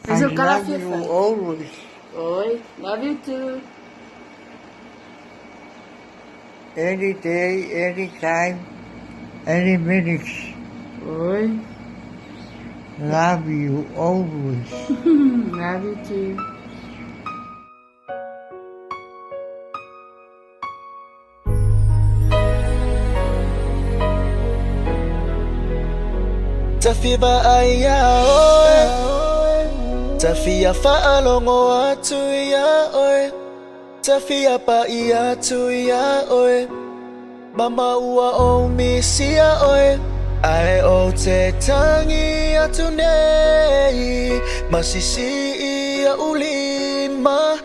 I love you always. Oi, love you too. Any day, any time, any minute. Oi, Love you always. love you too. Tafia fa'alongo atu ya oi. Tafia pa'i atu ya oi. Mama ua o misia oi. Ai o te tangi atu nei. Masisi ia ulima.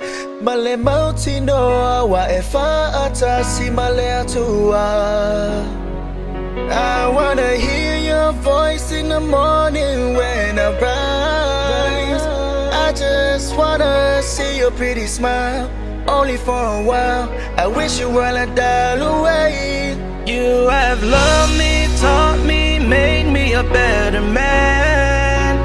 Male mauti noa wa e fa'atasi male atua. I wanna hear your voice in the morning when I rise. I just wanna see your pretty smile, only for a while. I wish you were a dial away. You have loved me, taught me, made me a better man.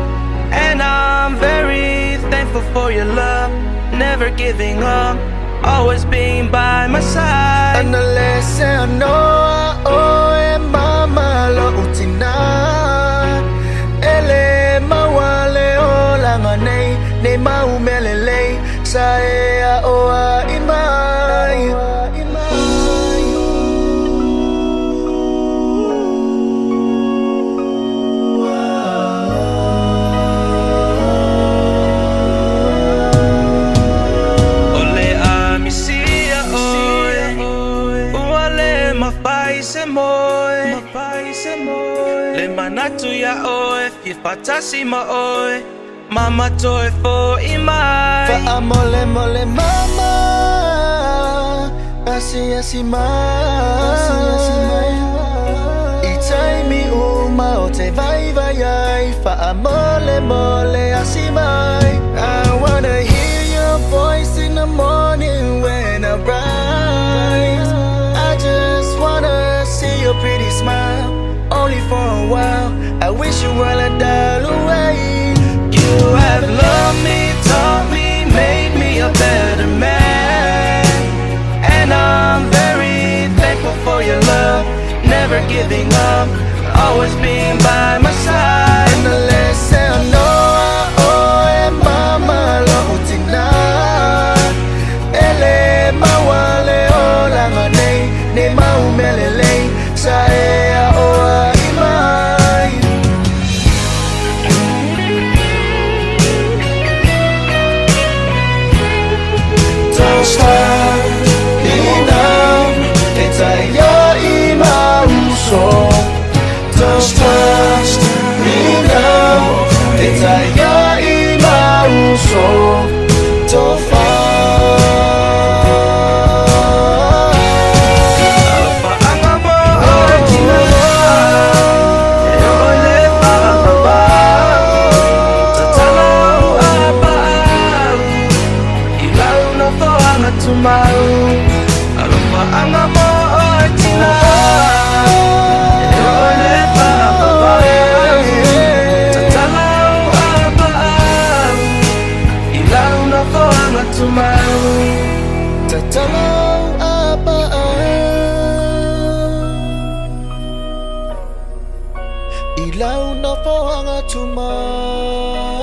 And I'm very thankful for your love, never giving up, always being by my side. And the less I know, oh, mama lo utina. Ele mawale o langanei, ne maumelele, saea oa imai. Ole amisia oi, uale mafaise moi. Le manatu ya oi, fifatasi ma oi. Mama toi fo imai. Fa amole mole mama, asi asi mai. Itai mi uma o te vai vai ai. Fa amole mole asi mai. I wanna hear your voice in the morning when I rise. I just wanna see your pretty smile, only for a while. I wish you were a dial away. You have loved me, taught me, made me a better man. And I'm very thankful for your love, never giving up, always being by my side. And the less I know, oh, mama lo utina. Ele mawale o langanei, ne maumelele, saea oa imai. Don't stop, inam, fetaia'imauso. Don't stop, inam, fetaia'imauso. Ilaw na po ang atumaw.